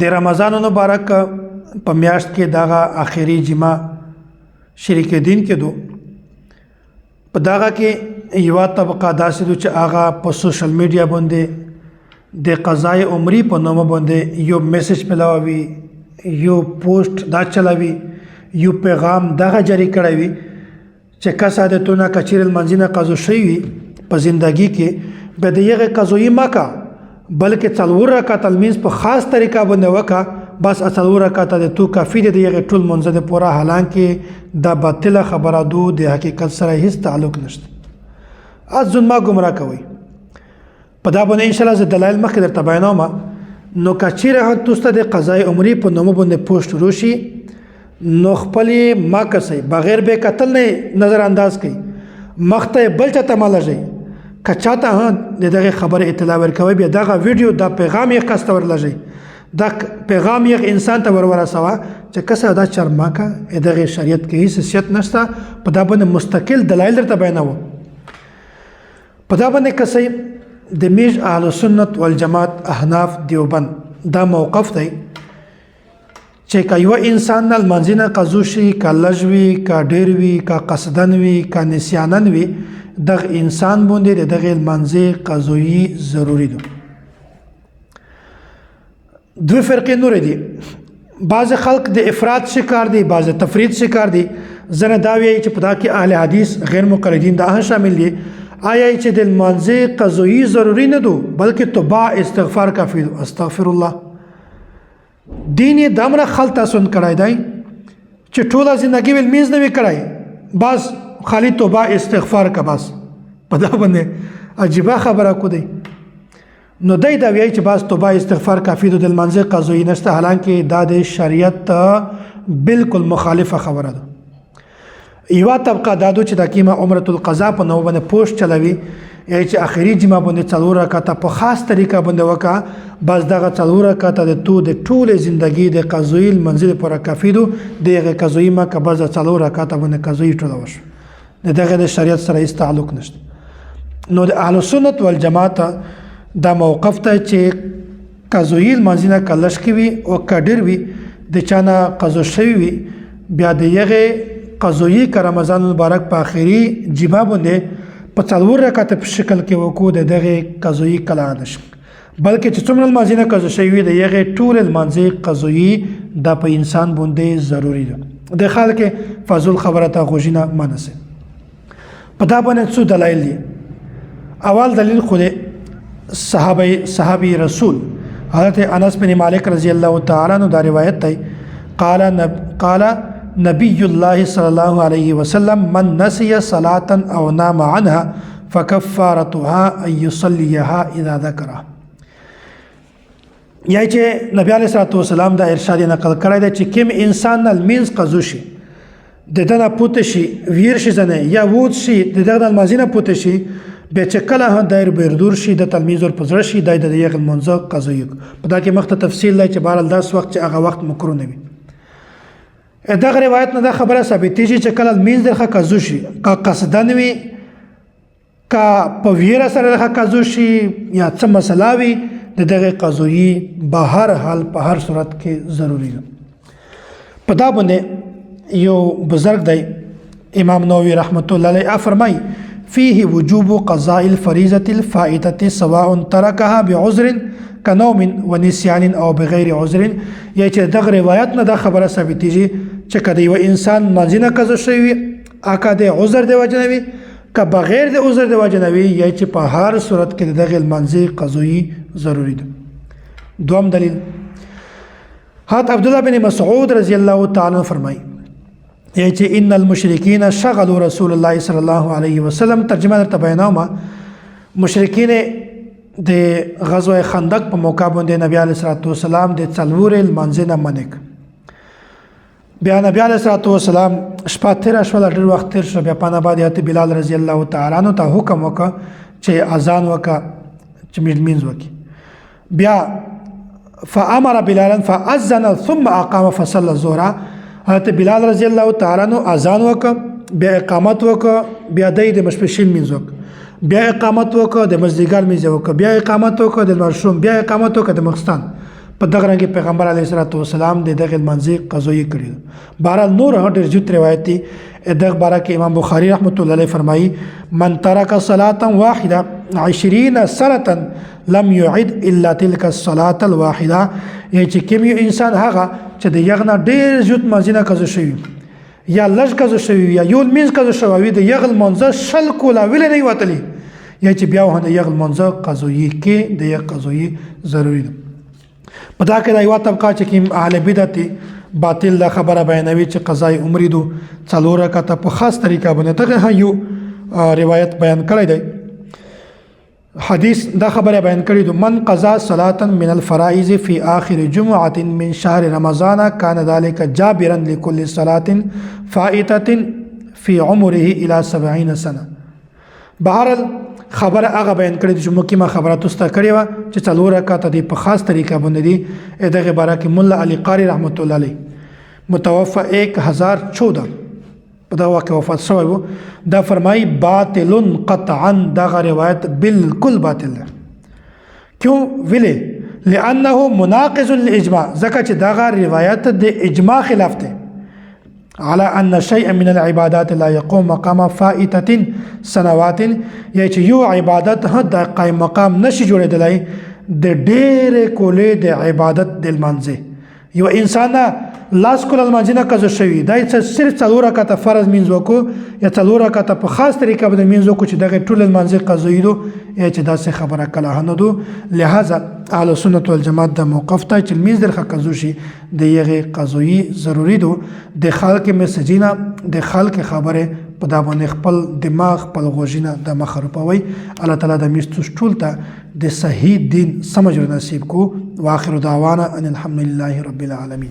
د رمضان مبارک په میاشت کې دغه آخري جمعه شریک دین کې دو په دغه کې یو طبقه داسې دو چې هغه په سوشل میډیا باندې د قضای عمرې په نوم باندې یو میسج ملاوي یو پوسټ دا چلاوي یو پیغام دغه جاری کړی وي چې کس عادتونه کچیر المنځنه قضا شوی په زندگی کې به دغه قضایي مکه بلکې څلور رکعات المنځ په خاص طریقه باندې وکا بس څلور رکعات د تو کافی دی دغه ټول منځ د پورا حالانکه دا باطله خبره دو د حقیقت سره هیڅ تعلق نشته از ځون ما گمراه کوي په دا باندې ان شاء الله ز دلایل مخکې درته بیانوم نو کچیره هر توسته د قضای عمرې په نوم باندې پوسټ روشي نو خپل ما کسي بغیر به قتل نه نظر انداز کوي مخته بل چاته مالږي کچاته دغه خبره اطلاع ورکوي بیا دغه ویډیو دا پیغام یې کس ته ورلږي دا پیغام یې انسان ته ورسوه چې کسه دا چرماکه دغه شریعت کې هیڅ حیثیت نشته په دا باندې مستقل دلایل درته بیانوم په دا باندې کسي د میج اهل سنت والجماعت احناف دیوبند دا موقف دی چې کا یو انسان نل منځنه قضو شي کا لجوي کا ډیر وي کا قصدن وي کا نسيانن وي دغه انسان باندې دغه منځي قضوي ضروری دي دوه فرقې نور دي بعض خلق د افراط شکار دي بعض تفرید شکار دي زنه دا وی چې په دا کې اهل حدیث غیر مقلدین دا شامل دي آیا چې د منځي قضوي ضروری نه دو بلکې توبه استغفار کافی دو استغفر الله دین دمره خلطه سن کړای دی چې ټوله ژوندۍ ول میز نه وکړای بس خالی توبه استغفار کا بس په دا باندې عجیب خبره کو دی نو دای دا وی چې بس توبه استغفار کافی د منځ قضوی نشته حالانکه دا د شریعت بالکل مخالفه خبره ده یو طبقه دادو چې د کیمه عمره القضاء په نو باندې پوسټ چلوي چې اخري جمعه باندې څلور رکعات په خاص طریقه باندې وکا بس دغه څلور رکعات د تو د ټول ژوندۍ د قضوی منځ پر کافی دو دغه قضوی ما که بس څلور رکعات باندې قضوی ټول وش دغه د شریعت سره هیڅ تعلق نشته نو د اهل سنت والجماعت دا موقف ته چې قضوی منځنه کلش کی وي او کډر وي د چانه قضا شوی وي بیا دغه قضوی ک رمضان مبارک په اخري جمعه باندې په څلور رکعات په شکل کې وکړو دغه قضوی کلا نش بلکې چې څومره منځنه قضا شوی دی دغه ټول منځي قضوی د په انسان باندې ضروری ده د خلک فضل خبره ته غوښنه منسه په دا باندې څو دلایل دي اول دلیل خو صحابي رسول حضرت انس بن مالک رضی الله تعالی عنہ دا روایت دی قال نبی الله صلی الله علیه وسلم من نسي صلاه او نام عنها فكفارتها ان يصليها اذا ذكرها یا چې نبی علیہ الصلوۃ والسلام دا ارشاد نقل کړی دی چې کوم انسان المنز قضو شي د دنه پوت شي ویر شي زنه یا وود شي د دغه مازینه پوت شي به چې کله دایر بردور شي د تلمیذ ور پزړ شي د دغه منځ قضوی په دا کې مخته تفصیل لای چې بهر داس وخت چې هغه وخت مکرو نه وي دغه روایت نه دا خبره ثابتې چې کله المنز دغه قضو شي کا قصدن وي کا په ویر سره دغه قضو شي یا څه مسله وي دغه قضوی بهر حال په هر صورت کې ضروری ده په دا باندې یو بزرگ دی امام نووي رحمت الله علیه فرمای فيه وجوب قضاء الفريضة الفائتة سواء تركها بعذر كنوم ونسيان او بغیر عذر یا چې دغه روایت نه دا خبره ثابتېږي چې کله یو انسان منځنه قضا شوی اکا د عذر دی وجنوي که بغیر د عذر دی وجنوي یا چې په هر صورت کې دغه منځي قضوی ضروری ده دوم دلیل حضرت عبد الله بن مسعود رضی الله تعالی عنہ فرمای چې ان المشرکین شغلوا رسول الله صلی الله علیه وسلم ترجمه درته بیانوم مشرکین د غزوه خندق په موقع باندې نبی علیه الصلوۃ والسلام د څلور منځنه منک بیا نبی علیه الصلوۃ والسلام شپه تیر شول ډیر وخت تیر شو بیا په بعد حضرت بلال رضی الله تعالی عنہ ته حکم وکړ چې اذان وکړه چې مینځ وکړي بیا فامر بلالا فاذن ثم اقام فصلى الظهر حضرت بلال رضی الله تعالی عنہ اذان وکړه بیا اقامت وکړه بیا د مشپشین منځ وکړه بیا اقامت وکړه د مزدګر منځ وکړه بیا اقامت وکړه د مرشوم بیا اقامت وکړه د مخستان په دغه رنګ پیغمبر علیه الصلاۃ والسلام د دغه منځي قضایي کړی. بهرحال نور ډېر زیات روایت دي دغه باره کې امام بخاری رحمت الله علیه فرمایي من ترک صلاة واحده 20 سنه لم يعد الا تلك الصلاة الواحده. یعنی چې کوم یو انسان هغه چې د یغنا ډېر زیات منځنه قضا شوی یا لږ قضا شوی یا یو منځ قضا شوی د یغل منځ شل کولا ویل نه وتلی یا چې بیا وه د یغل منځ قضایي کې د یغ قضایي ضروري ده. په دا کې دا یوه طبقه چې کوم اهل بدعت باطل دا خبره بیانوي چې قضای عمرې دو 4 رکعته په خاص طریقه باندې دغه یو روایت بیان کړی دی. حدیث دا خبره بیان کړی دو من قضا صلاة من الفرائض في آخر جمعة من شهر رمضان كان ذلك جابرا لكل صلاة فائتة في عمره الى 70 سنه. بهرحال خبره هغه بیان کړی چې مکه ما خبره تاسو کړې و چې 4 رکعات دي په خاص طریقه باندې دي. دغه باره کې مولا علی قاری رحمت الله علیه متوفى 1014 په دا واقع وفات شوی و. دا فرمایي باطل قطعا دغه روایت بالکل باطل ده. کیوں ویلې لانه مناقض للاجماع ځکه چې دغه روایت د اجماع خلاف ده على ان شيء من العبادات لا يقوم مقام فائتة سنوات. یا چې یو عبادت د قائم مقام نشي جوړېدلی د ډېرې کولې د عبادت د لمانځه. یو انسان لاس کول لمانځه نه قضا شوي دا صرف 4 رکعته فرض منځ وکړو یا 4 رکعته په خاص طریقه باندې منځ وکړو چې دغه ټول لمانځه قضایي دو یا چې داسې خبره کله نه دو. لہذا اهل سنت والجماعت د موقف ته چې لمونځ درخه قضا شي د یغه قضایي ضروري دو. د خلک مسجینا د خلک خبره په دا باندې خپل دماغ خپل غوژینه د مخربوي. الله تعالی د میستوس ټول ته د صحیح دین سمجھ نصیب کو. واخر دعوانا ان الحمد لله رب العالمین.